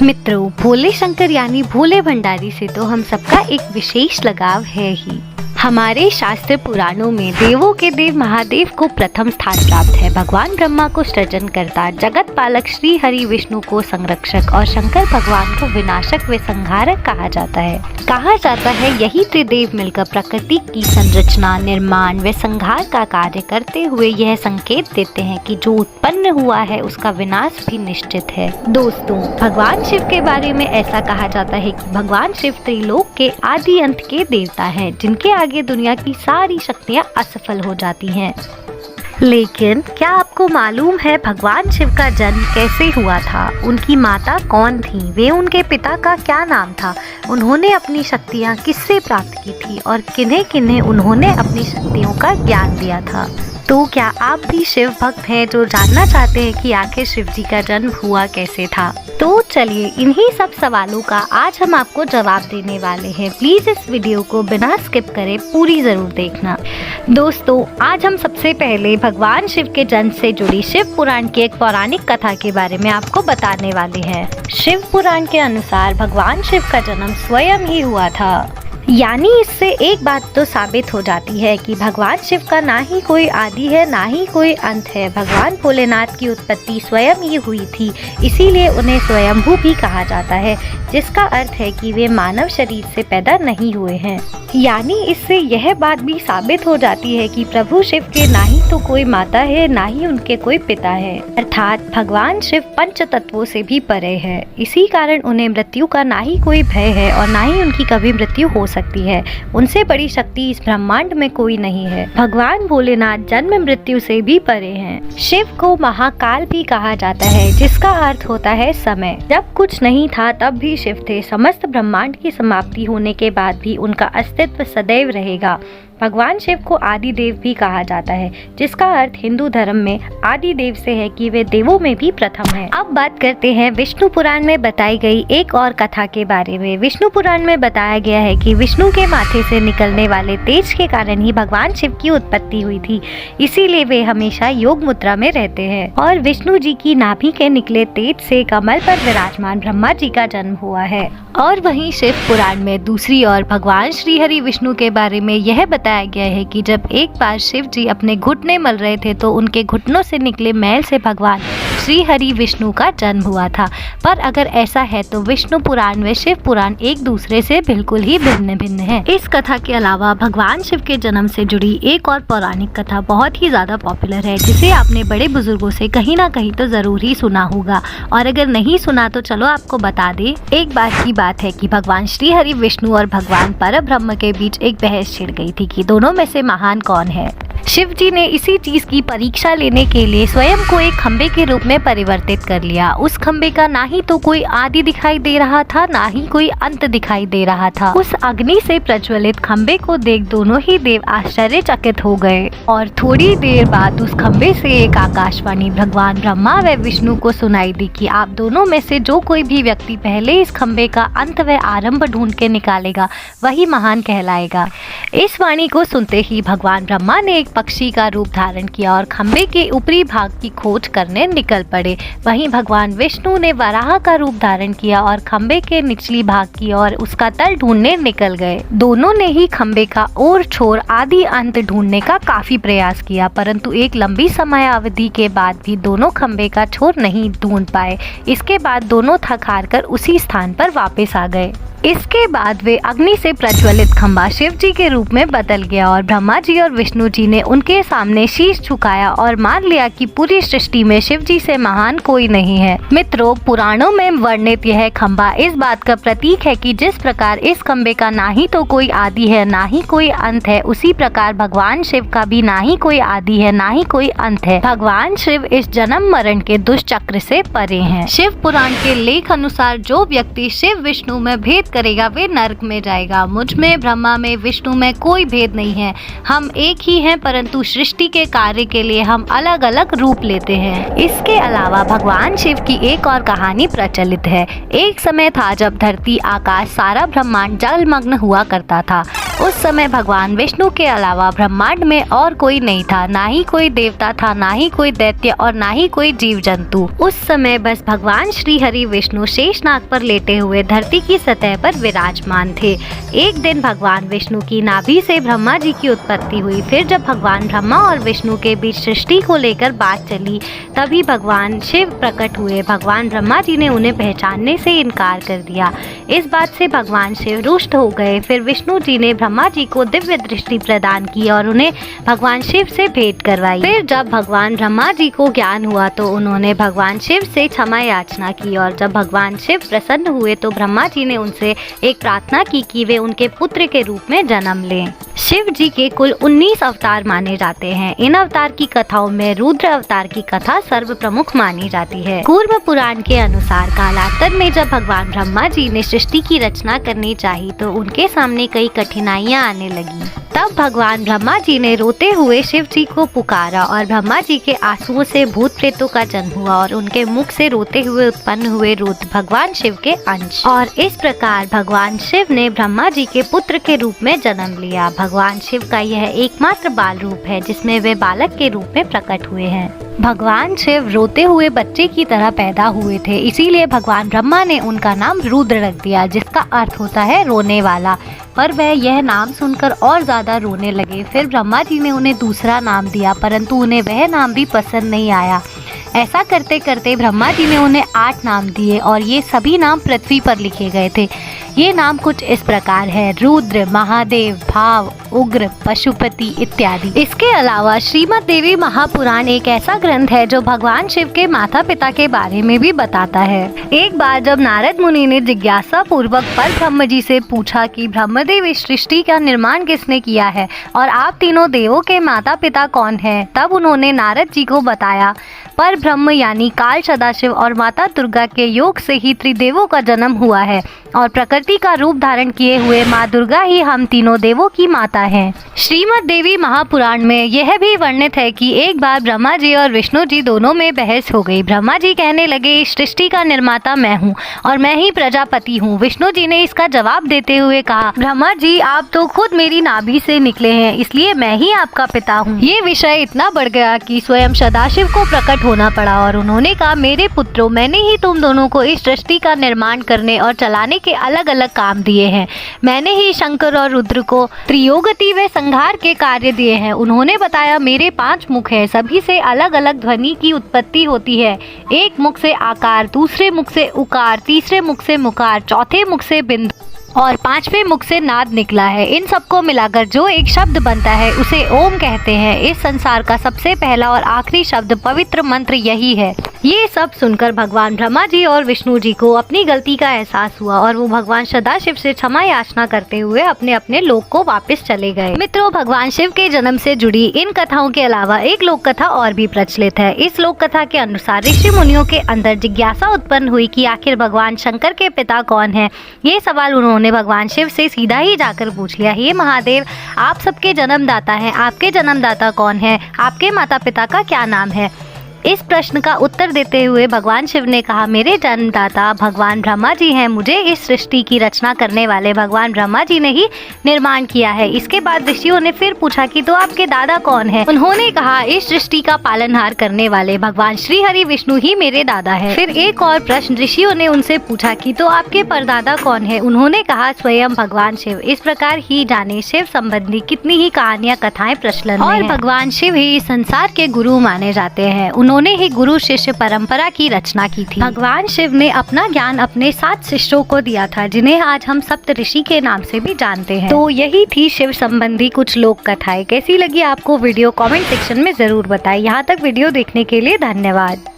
मित्रों, भोले शंकर यानी भोले भंडारी से तो हम सबका एक विशेष लगाव है ही। हमारे शास्त्र पुराणों में देवों के देव महादेव को प्रथम स्थान प्राप्त है। भगवान ब्रह्मा को सृजनकर्ता, जगत पालक श्री हरि विष्णु को संरक्षक और शंकर भगवान को विनाशक व संहारक कहा जाता है। कहा जाता है यही त्रिदेव मिलकर प्रकृति की संरचना, निर्माण व संहार का कार्य करते हुए यह संकेत देते हैं कि जो उत्पन्न हुआ है उसका विनाश भी निश्चित है। दोस्तों, भगवान शिव के बारे में ऐसा कहा जाता है कि भगवान शिव त्रिलोक के आदि अंत के देवता हैं, जिनके आगे दुनिया की सारी शक्तियां असफल हो जाती हैं। लेकिन क्या आपको मालूम है भगवान शिव का जन्म कैसे हुआ था? उनकी माता कौन थी? वे उनके पिता का क्या नाम था? उन्होंने अपनी शक्तियाँ किससे प्राप्त की थी और किन्हें किन्हें उन्होंने अपनी शक्तियों का ज्ञान दिया था? तो क्या आप भी शिव भक्त हैं जो जानना चाहते हैं कि आखिर शिव जी का जन्म हुआ कैसे था? तो चलिए इन्हीं सब सवालों का आज हम आपको जवाब देने वाले हैं। प्लीज इस वीडियो को बिना स्किप करे पूरी जरूर देखना। दोस्तों, आज हम सबसे पहले भगवान शिव के जन्म से जुड़ी शिव पुराण की एक पौराणिक कथा के बारे में आपको बताने वाले हैं। शिव पुराण के अनुसार भगवान शिव का जन्म स्वयं ही हुआ था। यानी इससे एक बात तो साबित हो जाती है कि भगवान शिव का ना ही कोई आदि है ना ही कोई अंत है। भगवान भोलेनाथ की उत्पत्ति स्वयं ही हुई थी, इसीलिए उन्हें स्वयंभू भी कहा जाता है, जिसका अर्थ है कि वे मानव शरीर से पैदा नहीं हुए हैं। यानी इससे यह बात भी साबित हो जाती है कि प्रभु शिव के ना ही तो कोई माता है ना ही उनके कोई पिता है, अर्थात भगवान शिव पंच तत्वों से भी परे है। इसी कारण उन्हें मृत्यु का ना ही कोई भय है और ना ही उनकी कभी मृत्यु हो सकती है। उनसे बड़ी शक्ति इस ब्रह्मांड में कोई नहीं है। भगवान भोलेनाथ जन्म मृत्यु से भी परे हैं। शिव को महाकाल भी कहा जाता है, जिसका अर्थ होता है समय। जब कुछ नहीं था तब भी शिव थे। समस्त ब्रह्मांड की समाप्ति होने के बाद भी उनका अस्तित्व सदैव रहेगा। भगवान शिव को आदि देव भी कहा जाता है, जिसका अर्थ हिंदू धर्म में आदि देव से है कि वे देवों में भी प्रथम है। अब बात करते हैं विष्णु पुराण में बताई गई एक और कथा के बारे में। विष्णु पुराण में बताया गया है कि विष्णु के माथे से निकलने वाले तेज के कारण ही भगवान शिव की उत्पत्ति हुई थी, इसीलिए वे हमेशा योग मुद्रा में रहते हैं। और विष्णु जी की नाभि के निकले तेज से कमल पर विराजमान ब्रह्मा जी का जन्म हुआ है। और वहीं शिव पुराण में दूसरी ओर भगवान श्री हरि विष्णु के बारे में यह बताया गया है कि जब एक बार शिव जी अपने घुटने मल रहे थे तो उनके घुटनों से निकले मैल से भगवान श्री हरि विष्णु का जन्म हुआ था। पर अगर ऐसा है तो विष्णु पुराण व शिव पुराण एक दूसरे से बिल्कुल ही भिन्न भिन्न है। इस कथा के अलावा भगवान शिव के जन्म से जुड़ी एक और पौराणिक कथा बहुत ही ज्यादा पॉपुलर है, जिसे आपने बड़े बुजुर्गों से कहीं ना कहीं तो जरूर ही सुना होगा। और अगर नहीं सुना तो चलो आपको बता दे। एक बार की बात है कि भगवान श्री हरि विष्णु और भगवान परब्रह्म के बीच एक बहस छिड़ गई थी कि दोनों में से महान कौन है। शिव जी ने इसी चीज की परीक्षा लेने के लिए स्वयं को एक खंबे के रूप में परिवर्तित कर लिया। उस खंबे का ना ही तो कोई आदि दिखाई दे रहा था ना ही कोई अंत दिखाई दे रहा था। उस अग्नि से प्रज्वलित खंबे को देख दोनों ही देव आश्चर्यचकित हो गए। और थोड़ी देर बाद उस खंबे से एक आकाशवाणी भगवान ब्रह्मा व विष्णु को सुनाई दी कि आप दोनों में से जो कोई भी व्यक्ति पहले इस खंबे का अंत व आरंभ ढूंढ के निकालेगा वही महान कहलाएगा। इस वाणी को सुनते ही भगवान ब्रह्मा ने एक पक्षी का रूप धारण किया और खंबे के ऊपरी भाग की खोज करने निकल पड़े। वहीं भगवान विष्णु ने वराह का रूप धारण किया और खंबे के निचली भाग की ओर उसका तल ढूंढने निकल गए। दोनों ने ही खंबे का ओर छोर आदि अंत ढूंढने का काफी प्रयास किया, परंतु एक लंबी समय अवधि के बाद भी दोनों खंबे का छोर नहीं ढूंढ पाए। इसके बाद दोनों थक हार कर उसी स्थान पर वापस आ गए। इसके बाद वे अग्नि से प्रज्वलित खंबा शिव जी के रूप में बदल गया और ब्रह्मा जी और विष्णु जी ने उनके सामने शीश झुकाया और मान लिया कि पूरी सृष्टि में शिव जी से महान कोई नहीं है। मित्रों, पुराणों में वर्णित यह खंबा इस बात का प्रतीक है कि जिस प्रकार इस खंबे का ना ही तो कोई आदि है ना ही कोई अंत है, उसी प्रकार भगवान शिव का भी ना ही कोई आदि है ना ही कोई अंत है। भगवान शिव इस जन्म मरण के दुष्चक्र से परे हैं। शिव पुराण के लेख अनुसार जो व्यक्ति शिव विष्णु में भेद करेगा वे नरक में जाएगा। मुझ में, ब्रह्मा में, विष्णु में कोई भेद नहीं है। हम एक ही हैं, परंतु सृष्टि के कार्य के लिए हम अलग अलग रूप लेते हैं। इसके अलावा भगवान शिव की एक और कहानी प्रचलित है। एक समय था जब धरती, आकाश, सारा ब्रह्मांड जलमग्न हुआ करता था। उस समय भगवान विष्णु के अलावा ब्रह्मांड में और कोई नहीं था, ना ही कोई देवता था, ना ही कोई दैत्य और ना ही कोई जीव जंतु। उस समय बस भगवान श्री हरि विष्णु शेषनाग पर लेटे हुए धरती की सतह पर विराजमान थे। एक दिन भगवान विष्णु की नाभि से ब्रह्मा जी की उत्पत्ति हुई। फिर जब भगवान ब्रह्मा और विष्णु के बीच सृष्टि को लेकर बात चली, तभी भगवान शिव प्रकट हुए। भगवान ब्रह्मा जी ने उन्हें पहचानने से इनकार कर दिया। इस बात से भगवान शिव रुष्ट हो गए। फिर विष्णु जी ने ब्रह्मा जी को दिव्य दृष्टि प्रदान की और उन्हें भगवान शिव से भेंट करवाई। फिर जब भगवान ब्रह्मा जी को ज्ञान हुआ तो उन्होंने भगवान शिव से क्षमा याचना की, और जब भगवान शिव प्रसन्न हुए तो ब्रह्मा जी ने उनसे एक प्रार्थना की कि वे उनके पुत्र के रूप में जन्म लें। शिव जी के कुल 19 अवतार माने जाते हैं। इन अवतार की कथाओं में रुद्र अवतार की कथा सर्व प्रमुख मानी जाती है। कूर्म पुराण के अनुसार कालांतर में जब भगवान ब्रह्मा जी ने सृष्टि की रचना करनी चाहिए तो उनके सामने कई कठिनाइयां आने लगी। तब भगवान ब्रह्मा जी ने रोते हुए शिव जी को पुकारा और ब्रह्मा जी के आंसुओं से भूत प्रेतों का जन्म हुआ और उनके मुख से रोते हुए उत्पन्न हुए रुद्र भगवान शिव के अंश, और इस प्रकार भगवान शिव ने ब्रह्मा जी के पुत्र के रूप में जन्म लिया। भगवान शिव का यह एकमात्र बाल रूप है जिसमें वे बालक के रूप में प्रकट हुए हैं। भगवान शिव रोते हुए बच्चे की तरह पैदा हुए थे, इसीलिए भगवान ब्रह्मा ने उनका नाम रुद्र रख दिया, जिसका अर्थ होता है रोने वाला। पर वह यह नाम सुनकर और ज्यादा रोने लगे। फिर ब्रह्मा जी ने उन्हें दूसरा नाम दिया, परंतु उन्हें वह नाम भी पसंद नहीं आया। ऐसा करते करते ब्रह्मा जी ने उन्हें 8 नाम दिए और ये सभी नाम पृथ्वी पर लिखे गए थे। ये नाम कुछ इस प्रकार है: रुद्र, महादेव, भाव, उग्र, पशुपति इत्यादि। इसके अलावा श्रीमद् देवी महापुराण एक ऐसा ग्रंथ है जो भगवान शिव के माता पिता के बारे में भी बताता है। एक बार जब नारद मुनि ने जिज्ञासा पूर्वक परब्रह्म जी से पूछा कि ब्रह्मदेव इस सृष्टि का निर्माण किसने किया है और आप तीनों देवों के माता पिता कौन हैं, तब उन्होंने नारद जी को बताया पर ब्रह्म यानी काल सदाशिव और माता दुर्गा के योग से ही त्रिदेवों का जन्म हुआ है और प्रकृति का रूप धारण किए हुए माँ दुर्गा ही हम तीनों देवों की माता हैं। श्रीमद् देवी महापुराण में यह भी वर्णित है कि एक बार ब्रह्मा जी और विष्णु जी दोनों में बहस हो गई। ब्रह्मा जी कहने लगे इस सृष्टि का निर्माता मैं हूँ और मैं ही प्रजापति हूँ। विष्णु जी ने इसका जवाब देते हुए कहा, ब्रह्मा जी आप तो खुद मेरी नाभि से निकले हैं, इसलिए मैं ही आपका पिता हूँ। ये विषय इतना बढ़ गया कि स्वयं सदाशिव को प्रकट होना पड़ा और उन्होंने कहा, मेरे पुत्रों, मैंने ही तुम दोनों को इस सृष्टि का निर्माण करने और चलाने के अलग अलग काम दिए हैं। मैंने ही शंकर और रुद्र को त्रियोगति व संहार के कार्य दिए हैं। उन्होंने बताया, मेरे 5 मुख हैं, सभी से अलग अलग ध्वनि की उत्पत्ति होती है। एक मुख से आकार, दूसरे मुख से उकार, तीसरे मुख से मुकार, चौथे मुख से बिंदु और 5वें मुख से नाद निकला है। इन सबको मिलाकर जो एक शब्द बनता है उसे ओम कहते हैं। इस संसार का सबसे पहला और आखिरी शब्द पवित्र मंत्र यही है। ये सब सुनकर भगवान ब्रह्मा जी और विष्णु जी को अपनी गलती का एहसास हुआ और वो भगवान सदाशिव से क्षमा याचना करते हुए अपने अपने लोक को वापस चले गए। मित्रों, भगवान शिव के जन्म से जुड़ी इन कथाओं के अलावा एक लोक कथा और भी प्रचलित है। इस लोक कथा के अनुसार ऋषि मुनियों के अंदर जिज्ञासा उत्पन्न हुई कि आखिर भगवान शंकर के पिता कौन है। ये सवाल उन्होंने भगवान शिव से सीधा ही जाकर पूछ लिया। हे महादेव, आप सबके जन्मदाता हैं, आपके जन्मदाता कौन है? आपके माता पिता का क्या नाम है? इस प्रश्न का उत्तर देते हुए भगवान शिव ने कहा, मेरे जन्मदाता भगवान ब्रह्मा जी हैं। मुझे इस सृष्टि की रचना करने वाले भगवान ब्रह्मा जी ने ही निर्माण किया है। इसके बाद ऋषियों ने फिर पूछा कि तो आपके दादा कौन है? उन्होंने कहा, इस सृष्टि का पालनहार करने वाले भगवान श्री हरि विष्णु ही मेरे दादा है। फिर एक और प्रश्न ऋषियों ने उनसे पूछा कि तो आपके परदादा कौन है? उन्होंने कहा, स्वयं भगवान शिव। इस प्रकार ही जाने शिव संबंधी कितनी ही कहानियाँ कथाएं प्रचलन में हैं। भगवान शिव ही संसार के गुरु माने जाते हैं। उन्होंने ही गुरु शिष्य परंपरा की रचना की थी। भगवान शिव ने अपना ज्ञान अपने 7 शिष्यों को दिया था, जिन्हें आज हम सप्त ऋषि के नाम से भी जानते हैं। तो यही थी शिव संबंधी कुछ लोक कथाएं। कैसी लगी आपको वीडियो? कमेंट सेक्शन में जरूर बताएं। यहाँ तक वीडियो देखने के लिए धन्यवाद।